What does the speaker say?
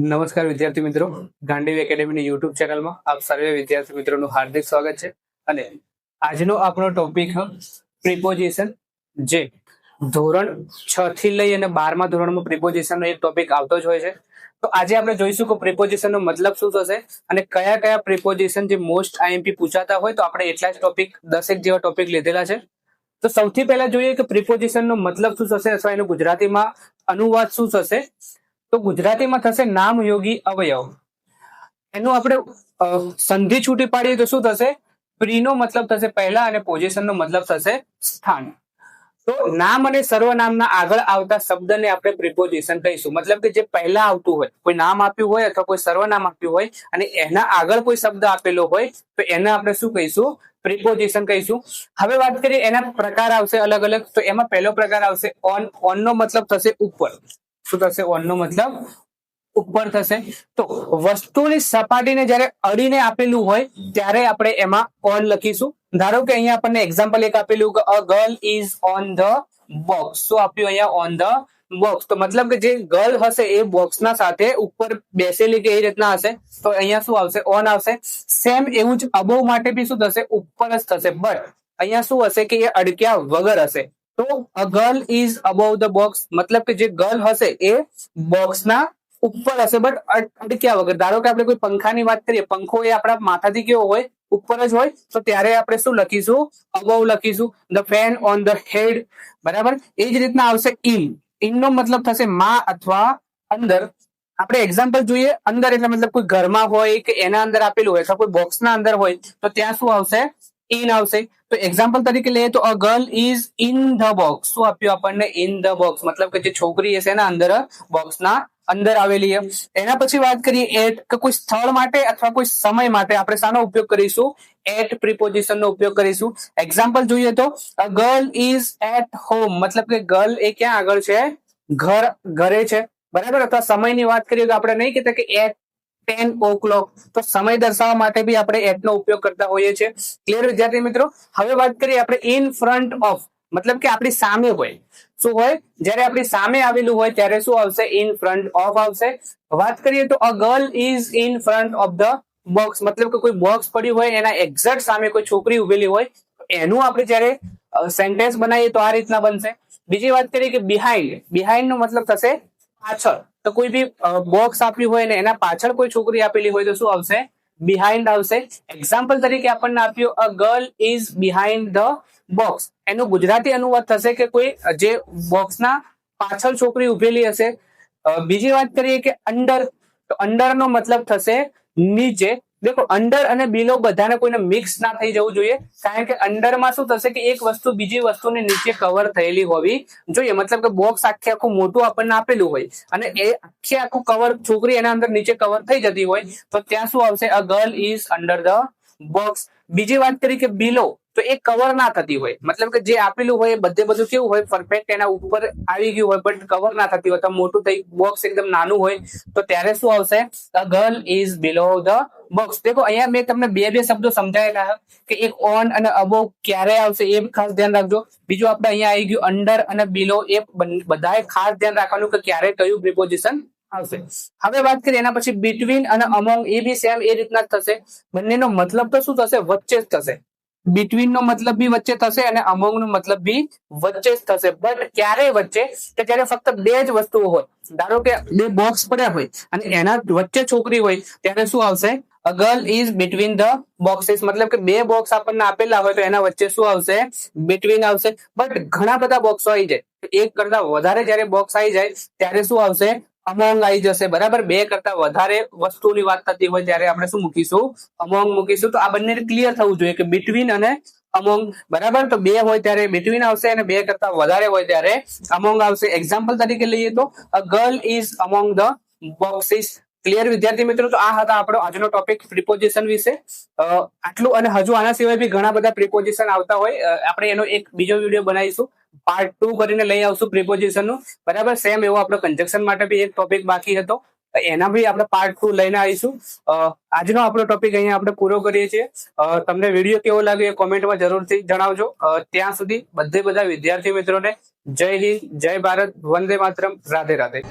નમસ્કાર વિદ્યાર્થી મિત્રો, ગાંડીવી એકેડેમીની યુટ્યુબ ચેનલમાં આપ સર્વે વિદ્યાર્થી મિત્રોનું હાર્દિક સ્વાગત છે. અને આજનો આપણો ટોપિક પ્રિપોઝિશન, જે ધોરણ 6 થી લઈ અને 12મા ધોરણમાં પ્રિપોઝિશનનો એક ટોપિક આવતો જ હોય છે. તો આજે આપણે જોઈશું કે પ્રિપોઝિશનનો મતલબ શું થશે અને કયા કયા પ્રિપોઝિશન જે મોસ્ટ આઈએમપી પૂછાતા હોય. તો આપણે એટલા જ ટોપિક 10 જેવા ટોપિક લીધેલા છે. તો સૌથી પહેલા જોઈએ કે પ્રિપોઝિશનનો મતલબ શું થશે અથવા એનું ગુજરાતીમાં અનુવાદ શું થશે. તો ગુજરાતીમાં થશે નામયોગી અવયવ. એનું આપણે સંધિ છૂટી પાડીએ તો શું થશે? પ્રીનો મતલબ થશે પહેલા અને પોઝિશનનો મતલબ થશે સ્થાન. તો નામ અને સર્વનામના આગળ આવતા શબ્દને આપણે પ્રિપોઝિશન કહીશું. મતલબ કે જે પહેલા આવતું હોય, કોઈ નામ આપ્યું હોય અથવા કોઈ સર્વનામ આપ્યું હોય અને એના આગળ કોઈ શબ્દ આપેલો હોય તો એને આપણે શું કહીશું? પ્રિપોઝિશન કહીશું. હવે વાત કરીએ એના પ્રકાર આવશે અલગ અલગ. તો એમાં પહેલો પ્રકાર આવશે ઓન. ઓનનો મતલબ થશે ઉપર. શું થશે? ઓનનો મતલબ ઉપર થશે. તો વસ્તુની સપાટીને જ્યારે અડીને આપેલું હોય ત્યારે આપણે એમાં ઓન લખીશું. ધારો કે અહીંયા આપણને એક્ઝામ્પલ એક આપેલું કે અ girl is on the box. શું આપ્યું અહીંયા? On the box. તો મતલબ કે જે ગર્લ હશે એ બોક્સના સાથે ઉપર બેસેલી કે એ રીતના હશે. તો અહીંયા શું આવશે? ઓન આવશે. સેમ એવું જ અબોવ માટે બી શું થશે? ઉપર જ થશે. બટ અહીંયા શું હશે કે એ અડક્યા વગર હશે. તો a girl is above the box, મતલબ કે જે ગર્લ હશે એ બોક્સના ઉપર હશે બટ અડક્યા વગર. ધારો કે આપણે કોઈ પંખાની વાત કરીએ, પંખો એ આપણા માથાથી કેવો હોય? ઉપર જ હોય. તો ત્યારે આપણે શું લખીશું? અબોવ લખીશું. The fan on the head. બરાબર. એ જ રીતના આવશે ઇન. ઇનનો મતલબ થશે માં અથવા અંદર. આપણે એક્ઝામ્પલ જોઈએ. અંદર એટલે મતલબ કોઈ ઘરમાં હોય કે એના અંદર આપેલું હોય અથવા કોઈ બોક્સના અંદર હોય તો ત્યાં શું આવશે? ઇન આવશે. તો એક્ઝામ્પલ તરીકે લઈએ તો a girl is in the box. શું આપ્યું આપણને? In the box. મતલબ કે જે છોકરી હશે એના અંદર બોક્સના અંદર આવેલી છે. એના પછી વાત કરીએ એટ, કે કોઈ સ્થળ માટે અથવા કોઈ સમય માટે આપણે શાનો ઉપયોગ કરીશું? એટ પ્રિપોઝિશનનો ઉપયોગ કરીશું. એક્ઝામ્પલ જોઈએ તો a girl is at home. મતલબ કે ગર્લ એ ક્યાં આગળ છે? ઘરે છે. બરાબર. અથવા સમયની વાત કરીએ તો આપણે નહીં કહેતા કે એટ 10 o'clock. તો સમય દર્શાવવા માટે બી આપણે એટ નો ઉપયોગ કરતા હોઈએ છીએ. ક્લિયર વિદ્યાર્થી મિત્રો? હવે વાત કરીએ આપણે ઇન ફ્રન્ટ ઓફ. મતલબ કે આપણી સામે હોય. શું હોય? જ્યારે આપણી સામે આવેલું હોય ત્યારે શું આવશે? ઇન ફ્રન્ટ ઓફ આવશે. વાત કરીએ તો a girl is in front of the box. મતલબ કે કોઈ બોક્સ પડ્યું હોય એના એક્ઝેક્ટ સામે કોઈ છોકરી ઉભેલી હોય. એનું આપણે જ્યારે સેન્ટેન્સ બનાવીએ તો આ રીતના બનશે. બીજી વાત કરીએ કે બિહાઇન્ડ. બિહાઇન્ડ નો મતલબ થશે પાછળ. તો કોઈ બી બોક્સ આપ્યું હોય ને એના પાછળ કોઈ છોકરી આપેલી હોય તો શું આવશે? બિહાઇન્ડ આવશે. એક્ઝામ્પલ તરીકે આપણને આપ્યું અ girl is behind the box. એનું ગુજરાતી અનુવાદ થશે કે કોઈ જે બોક્સના પાછળ છોકરી ઉભેલી હશે. બીજી વાત કરીએ કે અંડર. તો અંડર નો મતલબ થશે નીચે. દેખો, અંડર અને બિલો બધાને કોઈને મિક્સ ના થઈ જવું જોઈએ. કારણ કે અંડરમાં શું થશે કે એક વસ્તુ બીજી વસ્તુની નીચે કવર થયેલી હોવી જોઈએ. મતલબ કે બોક્સ આખે આખું મોટું આપણને આપેલું હોય અને એ આખે આખું કવર છોકરી એના અંદર નીચે કવર થઈ જતી હોય તો ત્યાં શું આવશે? અ girl is under the box. બીજી વાત કરી કે બિલો, તો એ કવર ના થતી હોય. મતલબ કે જે આપેલું હોય એ બધું કેવું હોય? પરફેક્ટ એના ઉપર આવી ગયું હોય બટ કવર ના થતી હોય. તો મોટું થઈ બોક્સ એકદમ નાનું હોય તો ત્યારે શું આવશે? અ girl is below the box. દેખો, અહીંયા મેં તમને બે શબ્દો સમજાયેલા કે એક ઓન અને અબોવ ક્યારે આવશે એ ખાસ ધ્યાન રાખજો. બીજું આપણે અહીંયા આવી ગયું અંડર અને બિલો. એ બધાએ ખાસ ધ્યાન રાખવાનું કે ક્યારે કયું પ્રિપોઝિશન આવશે. હવે વાત કરીએ એના પછી બિટવીન અને અમોંગ. એ બી સેમ એ રીતના જ થશે. બંનેનો મતલબ તો શું થશે? વચ્ચે જ થશે. બિટવીન નો મતલબ બી વચ્ચે થશે અને અમોંગ નો મતલબ બી વચ્ચે જ થશે. બટ ક્યારે વચ્ચે? કે જ્યારે ફક્ત બે જ વસ્તુઓ હોય. ધારો કે બે બોક્સ પડ્યા હોય અને એના વચ્ચે છોકરી હોય ત્યારે શું આવશે? અ girl is between the boxes. મતલબ કે બે બોક્સ આપણને આપેલા હોય તો એના વચ્ચે શું આવશે? બિટવીન આવશે. બટ ઘણા બધા બોક્સ આવી જાય, એક કરતા વધારે જયારે બોક્સ આવી જાય ત્યારે શું આવશે? અમોંગ આવી જશે. બરાબર. બે કરતા વધારે વસ્તુની વાત થતી હોય ત્યારે આપણે શું મૂકીશું? અમોંગ મૂકીશું. તો આ બંને ક્લિયર થવું જોઈએ કે બિટવીન અને અમોંગ. બરાબર. તો બે હોય ત્યારે બિટવીન આવશે અને બે કરતા વધારે હોય ત્યારે અમોંગ આવશે. એક્ઝામ્પલ તરીકે લઈએ તો a girl is among the boxes. Clear વિદ્યાર્થી મિત્રો? તો આ હતા આપણો આજનો ટોપિક પ્રિપોઝિશન વિશે. આટલું. અને હજુ આના સિવાય બી ઘણા બધા પ્રિપોઝિશન આવતા હોય. આપણે એનો એક બીજો વિડીયો બનાવીશું, પાર્ટ 2 કરીને લઈ આવશું પ્રિપોઝિશન નું. બરાબર. સેમ એવો આપણો કન્જક્શન માટે બી એક ટોપિક બાકી હતો, એના બી આપણે પાર્ટ 2 લઈને આવીશું. આજનો આપણો ટોપિક અહીંયા આપણે પૂરો કરીએ છીએ. તમને વિડીયો કેવો લાગ્યો એ કોમેન્ટમાં જરૂરથી જણાવજો. ત્યાં સુધી બધા વિદ્યાર્થી મિત્રોને જય હિન્દ, જય ભારત, વંદે માતરમ, રાધે રાધે.